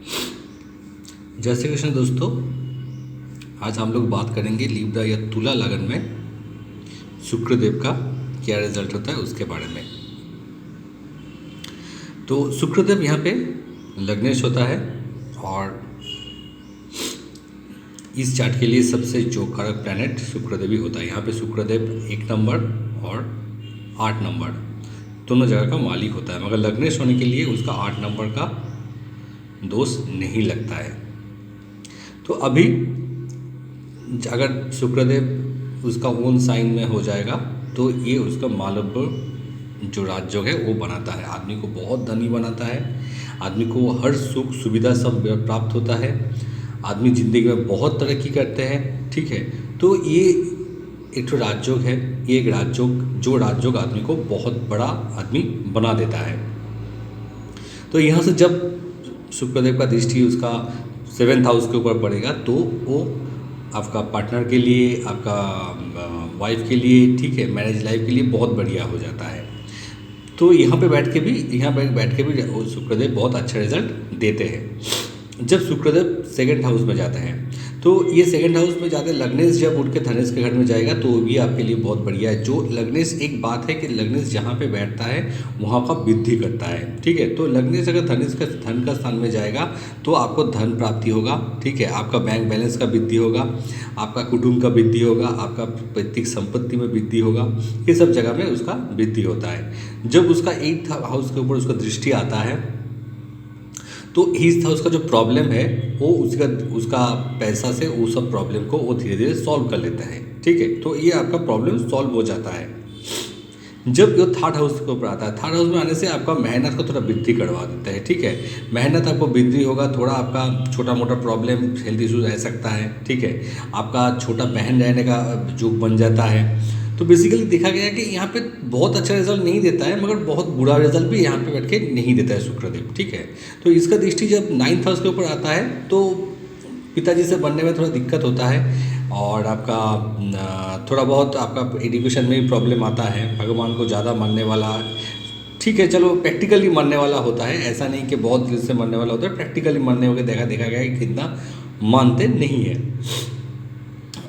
जय श्री कृष्ण दोस्तों। आज हम लोग बात करेंगे लिब्रा या तुला लगन में शुक्रदेव का क्या रिजल्ट होता है उसके बारे में। तो शुक्रदेव यहाँ पे लग्नेश होता है और इस चार्ट के लिए सबसे जो कारक प्लैनेट शुक्रदेव ही होता है। यहाँ पे शुक्रदेव 1 नंबर और 8 नंबर दोनों जगह का मालिक होता है, मगर लग्नेश होने के लिए उसका 8 नंबर का दोष नहीं लगता है। तो अभी अगर शुक्रदेव उसका ओन साइन में हो जाएगा तो ये उसका मालव जो राजयोग है वो बनाता है, आदमी को बहुत धनी बनाता है, आदमी को हर सुख सुविधा सब प्राप्त होता है, आदमी ज़िंदगी में बहुत तरक्की करते हैं। ठीक है, तो ये एक तो राजयोग है, ये एक राजयोग जो राजयोग आदमी को बहुत बड़ा आदमी बना देता है। तो यहाँ से जब शुक्रदेव का दृष्टि उसका 7th हाउस के ऊपर पड़ेगा तो वो आपका पार्टनर के लिए, आपका वाइफ के लिए, ठीक है, मैरिज लाइफ के लिए बहुत बढ़िया हो जाता है। तो यहाँ पे बैठ के भी वो शुक्रदेव बहुत अच्छा रिजल्ट देते हैं। जब शुक्रदेव 2nd हाउस में जाते हैं तो ये 2nd हाउस में जाते लग्नेश जब उठ के धनेश के घर में जाएगा तो भी आपके लिए बहुत बढ़िया है। जो लग्नेश, एक बात है कि लग्नेश जहाँ पे बैठता है वहाँ का वृद्धि करता है। ठीक है, तो लग्नेश अगर धनेश का धन का स्थान में जाएगा तो आपको धन प्राप्ति होगा। ठीक है, आपका बैंक बैलेंस का वृद्धि होगा, आपका कुटुंब का वृद्धि होगा, आपका पैतृक संपत्ति में वृद्धि होगा, ये सब जगह में उसका वृद्धि होता है। जब उसका 8th हाउस के ऊपर उसका दृष्टि आता है तो इस था उसका जो प्रॉब्लम है वो उसका पैसा से वो सब प्रॉब्लम को वो धीरे धीरे सॉल्व कर लेता है। ठीक है, तो ये आपका प्रॉब्लम सॉल्व हो जाता है। जब जो 3rd हाउस के ऊपर आता है, 3rd हाउस में आने से आपका मेहनत को थोड़ा वृद्धि करवा देता है। ठीक है, मेहनत आपको वृद्धि होगा, थोड़ा आपका छोटा मोटा प्रॉब्लम हेल्थ इशू रह सकता है। ठीक है, आपका छोटा बहन रहने का जुग बन जाता है। तो बेसिकली देखा गया कि यहाँ पे बहुत अच्छा रिजल्ट नहीं देता है, मगर बहुत बुरा रिजल्ट भी यहाँ पे बैठ के नहीं देता है शुक्रदेव। ठीक है, तो इसका दृष्टि जब 9th हाउस के ऊपर आता है तो पिताजी से बनने में थोड़ा दिक्कत होता है और आपका थोड़ा बहुत आपका एजुकेशन में भी प्रॉब्लम आता है। भगवान को ज़्यादा मानने वाला, ठीक है, चलो प्रैक्टिकली मानने वाला होता है, ऐसा नहीं कि बहुत दिल से मानने वाला होता है, प्रैक्टिकली मानने होकर देखा गया कि कितना मानते नहीं है।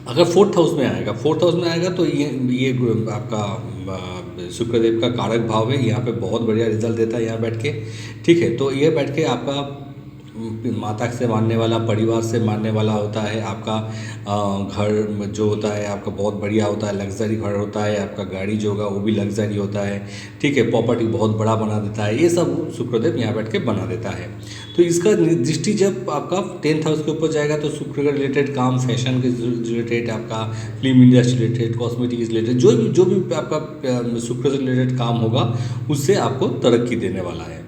अगर 4th हाउस में आएगा, 4th हाउस में आएगा तो ये आपका शुक्रदेव का कारक भाव है, यहाँ पे बहुत बढ़िया रिजल्ट देता है यहाँ बैठ के। ठीक है, तो ये बैठ के आपका माता से मानने वाला, परिवार से मानने वाला होता है, आपका घर जो होता है आपका बहुत बढ़िया होता है, लग्जरी घर होता है, आपका गाड़ी जो होगा वो भी लग्जरी होता है। ठीक है, प्रॉपर्टी बहुत बड़ा बना देता है, ये सब शुक्रदेव यहाँ बैठ के बना देता है। तो इसका दृष्टि जब आपका 10th हाउस के ऊपर जाएगा तो शुक्र का रिलेटेड काम, फैशन के रिलेटेड, आपका film industry related, cosmetic related, जो भी आपका शुक्र से रिलेटेड काम होगा उससे आपको तरक्की देने वाला है।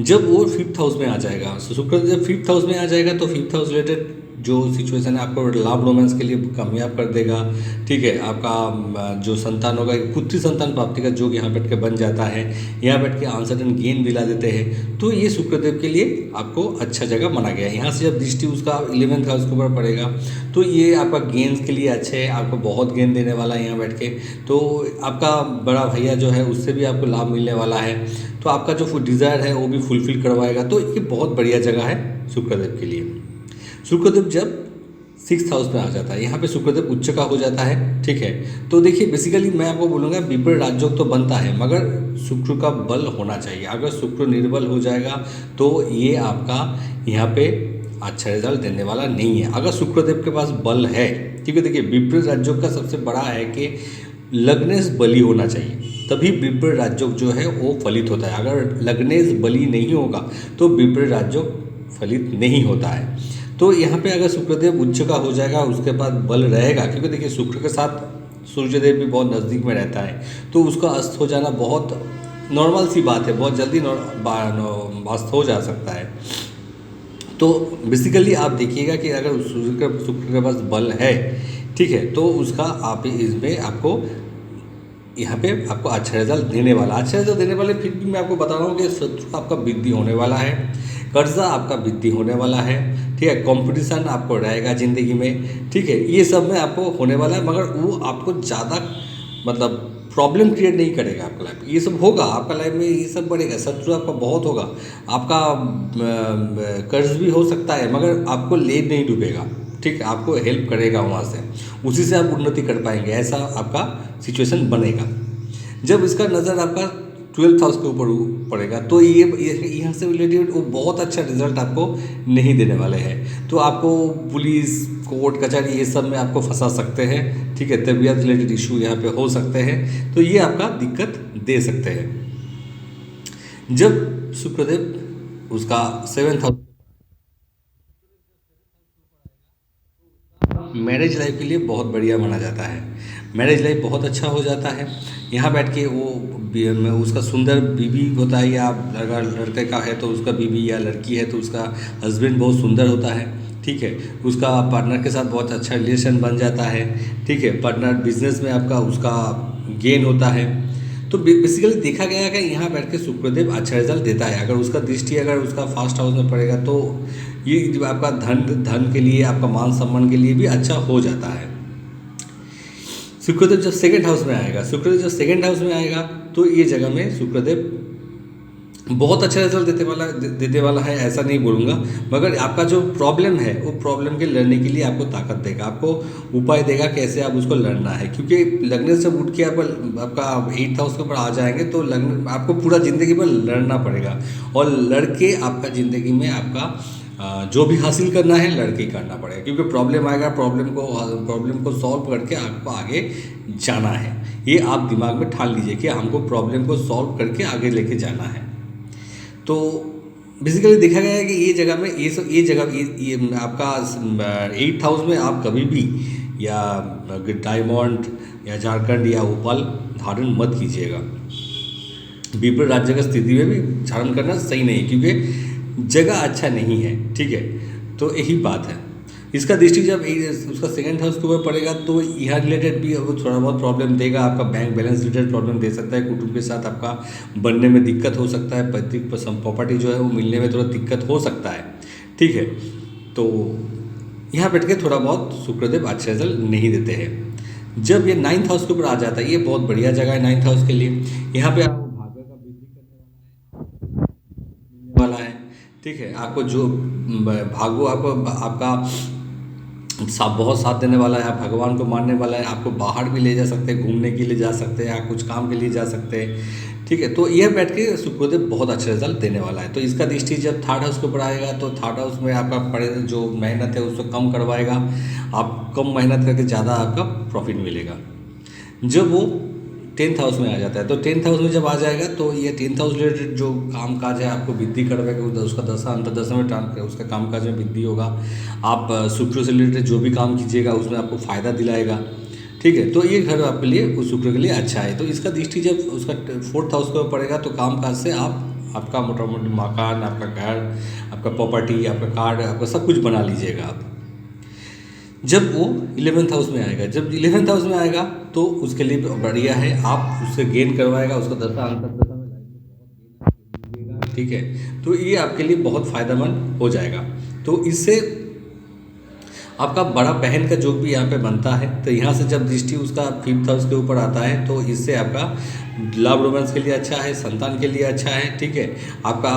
जब वो 5th हाउस में आ जाएगा, शुक्र जब 5th हाउस में आ जाएगा तो 5th हाउस रिलेटेड जो सिचुएशन है आपको लव रोमांस के लिए कामयाब कर देगा। ठीक है, आपका जो संतान होगा, पुत्री संतान प्राप्ति का योग यहाँ बैठ के बन जाता है, यहाँ बैठ के अनसर्टन गेन दिला देते हैं। तो ये शुक्रदेव के लिए आपको अच्छा जगह माना गया है। यहाँ से जब दृष्टि उसका 11th हाउस के ऊपर पड़ेगा तो ये आपका गेंस के लिए अच्छे है, आपको बहुत गेंद देने वाला है यहाँ बैठ के। तो आपका बड़ा भैया जो है उससे भी आपको लाभ मिलने वाला है, तो आपका जो डिज़ायर है वो भी फुलफिल करवाएगा। तो ये बहुत बढ़िया जगह है शुक्रदेव के लिए। शुक्रदेव जब 6th हाउस में आ जाता है, यहाँ पे शुक्रदेव उच्च का हो जाता है। ठीक है, तो देखिए बेसिकली मैं आपको बोलूँगा विपरीत राजयोग तो बनता है, मगर शुक्र का बल होना चाहिए। अगर शुक्र निर्बल हो जाएगा तो ये आपका यहाँ पे अच्छा रिजल्ट देने वाला नहीं है। अगर शुक्रदेव के पास बल है, ठीक है, देखिए विपरीत राजयोग का सबसे बड़ा है कि लग्नेश बली होना चाहिए, तभी विपरीत राजयोग जो है वो फलित होता है। अगर लग्नेश बली नहीं होगा तो विपरीत राजयोग फलित नहीं होता है। तो यहाँ पे अगर शुक्रदेव उच्च का हो जाएगा, उसके बाद बल रहेगा, क्योंकि देखिए शुक्र के साथ सूर्यदेव भी बहुत नज़दीक में रहता है, तो उसका अस्त हो जाना बहुत नॉर्मल सी बात है, बहुत जल्दी अस्त हो जा सकता है। तो बेसिकली आप देखिएगा कि अगर शुक्र के पास बल है, ठीक है, तो उसका आप इसमें आपको यहाँ पे आपको अच्छा रिजल्ट देने वाला, फिर भी मैं आपको बता रहा हूँ कि शत्रु आपका वृद्धि होने वाला है, कर्जा आपका वृद्धि होने वाला है। ठीक है, कंपटीशन आपको रहेगा ज़िंदगी में। ठीक है, ये सब में आपको होने वाला है, मगर वो आपको ज़्यादा मतलब प्रॉब्लम क्रिएट नहीं करेगा आपका लाइफ। ये सब होगा आपका लाइफ में, ये सब बढ़ेगा, शत्रु आपका बहुत होगा, आपका कर्ज भी हो सकता है, मगर आपको ले नहीं डूबेगा, ठीक है, आपको हेल्प करेगा वहाँ से, उसी से आप उन्नति कर पाएंगे, ऐसा आपका सिचुएशन बनेगा। जब इसका नज़र आपका 12th हाउस के ऊपर पड़ेगा तो ये यहाँ से रिलेटेड वो बहुत अच्छा रिजल्ट आपको नहीं देने वाले हैं। तो आपको पुलिस कोर्ट कचहरी ये सब में आपको फंसा सकते हैं, ठीक है, तबीयत रिलेटेड इशू यहाँ पे हो सकते हैं, तो ये आपका दिक्कत दे सकते हैं। जब शुक्रदेव उसका 7th हाउस मैरिज लाइफ के लिए बहुत बढ़िया माना जाता है, मैरिज लाइफ बहुत अच्छा हो जाता है। यहाँ बैठ के वो उसका सुंदर बीवी होता है, या लड़के का है तो उसका बीवी, या लड़की है तो उसका हस्बैंड बहुत सुंदर होता है, ठीक है, उसका पार्टनर के साथ बहुत अच्छा रिलेशन बन जाता है, ठीक है, पार्टनर बिजनेस में आपका उसका गेन होता है। तो बेसिकली देखा गया है कि यहाँ बैठ के शुक्रदेव अच्छा रिजल्ट देता है। अगर उसका दृष्टि अगर उसका फर्स्ट हाउस में पड़ेगा तो ये जो आपका धन के लिए, आपका मान सम्मान के लिए भी अच्छा हो जाता है। शुक्रदेव जब सेकंड हाउस में आएगा, शुक्रदेव जब सेकंड हाउस में आएगा तो ये जगह में शुक्रदेव बहुत अच्छा रिजल्ट देने वाला है, ऐसा नहीं बोलूँगा, मगर आपका जो प्रॉब्लम है वो प्रॉब्लम के लड़ने के लिए आपको ताकत देगा, आपको उपाय देगा कैसे आप उसको लड़ना है। क्योंकि लग्न से उठ के आपका 8th हाउस के ऊपर आ जाएंगे तो लग्न आपको पूरा ज़िंदगी में लड़ना पड़ेगा, और लड़के आपका ज़िंदगी में आपका जो भी हासिल करना है लड़के करना पड़ेगा। क्योंकि प्रॉब्लम आएगा, प्रॉब्लम को सॉल्व करके आपको आगे जाना है। ये आप दिमाग में ठान लीजिए कि हमको प्रॉब्लम को सॉल्व करके आगे लेके जाना है। तो बेसिकली देखा गया है कि ये जगह में ये जगह ये आपका 8th हाउस में आप कभी भी या डायमंड या झारखंड या ओपाल धारण मत कीजिएगा। विपरीत राज्य की स्थिति में भी धारण करना सही नहीं, क्योंकि जगह अच्छा नहीं है, ठीक है, तो यही बात है। इसका दृष्टि जब उसका 2nd हाउस के ऊपर पड़ेगा तो यहाँ रिलेटेड भी वो थोड़ा बहुत प्रॉब्लम देगा, आपका बैंक बैलेंस रिलेटेड प्रॉब्लम दे सकता है, कुटुंब के साथ आपका बनने में दिक्कत हो सकता है, पैतृक प्रॉपर्टी जो है वो मिलने में थोड़ा दिक्कत हो सकता है, ठीक है। तो यहाँ बैठ के थोड़ा बहुत शुक्रदेव अच्छे रिजल्ट नहीं देते हैं। जब ये 9th हाउस के ऊपर आ जाता है, ये बहुत बढ़िया जगह है 9th हाउस के लिए, यहाँ पे आपको भाग्य का वृद्धि करने वाला है, ठीक है, आपको जो भागो आपको आपका बहुत साथ देने वाला है, आप भगवान को मानने वाला है, आपको बाहर भी ले जा सकते हैं, घूमने के लिए जा सकते हैं, आप कुछ काम के लिए जा सकते हैं, ठीक है। तो यह बैठ के शुक्रदेव बहुत अच्छा रिजल्ट देने वाला है। तो इसका दृष्टि जब 3rd हाउस के ऊपर आएगा तो 3rd हाउस में आपका पड़े जो मेहनत है उसको कम करवाएगा, आप कम मेहनत करके ज़्यादा आपका प्रॉफिट मिलेगा। जब वो 10th हाउस में आ जाता है तो 10th हाउस में जब आ जाएगा तो ये 10th हाउस रिलेटेड जो काम काज है आपको वृद्धि करवाएगा, उसका दशा अंतर्दशा में उसका काम काज में वृद्धि होगा। आप शुक्र से रिलेटेड जो भी काम कीजिएगा उसमें आपको फ़ायदा दिलाएगा, ठीक है। तो ये घर आपके लिए उस शुक्र के लिए अच्छा है। तो इसका दृष्टि जब उसका 4th हाउस को पड़ेगा तो काम काज से आपका मोटा मोटी मकान, आपका घर, आपका प्रॉपर्टी, आपका कार्ड, आपका सब कुछ बना लीजिएगा आप। जब वो 11th हाउस में आएगा, जब 11th हाउस में आएगा तो उसके लिए बढ़िया है, आप उससे गेन करवाएगा, उसका दशा अंतर्दशा में लाइफ में बहुत गेन आपको, ठीक है। तो ये आपके लिए बहुत फ़ायदेमंद हो जाएगा। तो इससे आपका बड़ा बहन का जो भी यहाँ पे बनता है, तो यहाँ से जब दृष्टि उसका 5th हाउस के ऊपर आता है तो इससे आपका लव रोमांस के लिए अच्छा है, संतान के लिए अच्छा है, ठीक है, आपका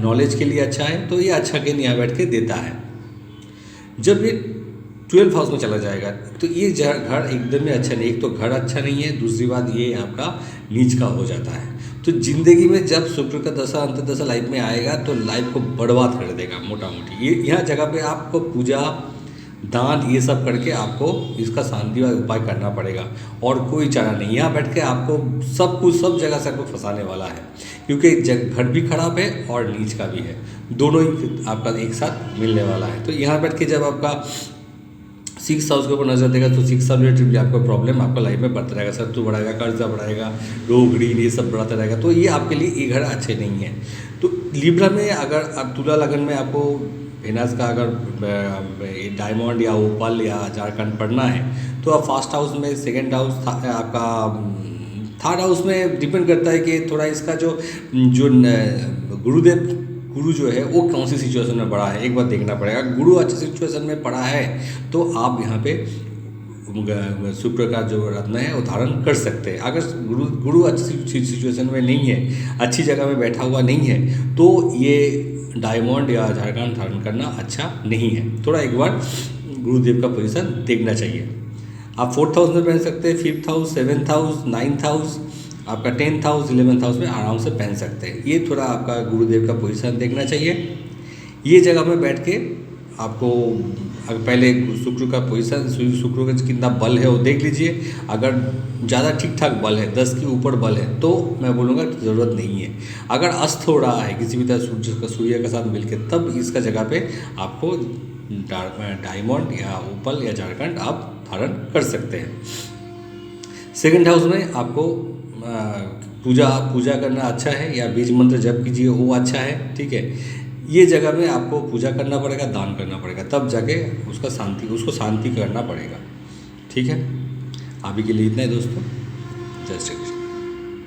नॉलेज के लिए अच्छा है। तो ये अच्छा गेन यहाँ बैठ के देता है। जब ये 12th हाउस में चला जाएगा तो ये घर एकदम ही अच्छा नहीं, एक तो घर अच्छा नहीं है, दूसरी बात ये आपका नीच का हो जाता है। तो ज़िंदगी में जब शुक्र का दशा अंतर्दशा लाइफ में आएगा तो लाइफ को बर्बाद कर देगा मोटा मोटी। ये यहाँ जगह पे आपको पूजा दान ये सब करके आपको इसका शांति वाला उपाय करना पड़ेगा, और कोई चारा नहीं। यहाँ बैठ के आपको सब कुछ सब जगह से आपको फंसाने वाला है, क्योंकि घर भी खराब है और नीच का भी है, दोनों ही आपका एक साथ मिलने वाला है। तो यहाँ बैठ के जब आपका 6th हाउस के ऊपर नजर देगा तो 6th हाउस रिलेटेड भी आपका प्रॉब्लम आपका लाइफ में बढ़ता रहेगा, शत्रु बढ़ाएगा, कर्जा बढ़ाएगा, रोग ऋण ये सब बढ़ाता रहेगा। तो ये आपके लिए ये घर अच्छे नहीं है। तो लिब्रा में अगर आप तुला लगन में आपको वेनस का अगर डायमंड या ओपल या झारखंड पढ़ना है तो आप 1st हाउस में, 2nd हाउस आपका 3rd हाउस में डिपेंड करता है कि थोड़ा इसका जो गुरु जो है वो कौन सी सिचुएशन में पड़ा है, एक बार देखना पड़ेगा। गुरु अच्छी सिचुएशन में पड़ा है तो आप यहाँ पे शुक्र का जो रत्न है वो धारण कर सकते हैं। अगर गुरु अच्छी सिचुएशन में नहीं है, अच्छी जगह में बैठा हुआ नहीं है, तो ये डायमंड या झारखंड धारण करना अच्छा नहीं है। थोड़ा एक बार गुरुदेव का पोजीशन देखना चाहिए। आप 4th हाउस में पहन सकते हैं, 5th house, 7th house, 9th house, आपका 10th हाउस, 11th हाउस में आराम से पहन सकते हैं। ये थोड़ा आपका गुरुदेव का पोजीशन देखना चाहिए। ये जगह में बैठ के आपको अगर पहले शुक्र का पोजीशन, शुक्र का कितना बल है वो देख लीजिए। अगर ज़्यादा ठीक ठाक बल है, 10 के ऊपर बल है, तो मैं बोलूँगा कि ज़रूरत नहीं है। अगर अस्त हो रहा है किसी भी तरह सूर्य के साथ मिलकर, तब इसका जगह पे आपको डायमंड या ओपल या झारखंड आप धारण कर सकते हैं। 2nd हाउस में आपको पूजा करना अच्छा है, या बीज मंत्र जप कीजिए, वो अच्छा है, ठीक है। ये जगह में आपको पूजा करना पड़ेगा, दान करना पड़ेगा, तब जाके उसको शांति करना पड़ेगा, ठीक है। अभी के लिए इतना ही दोस्तों। जय श्री कृष्ण।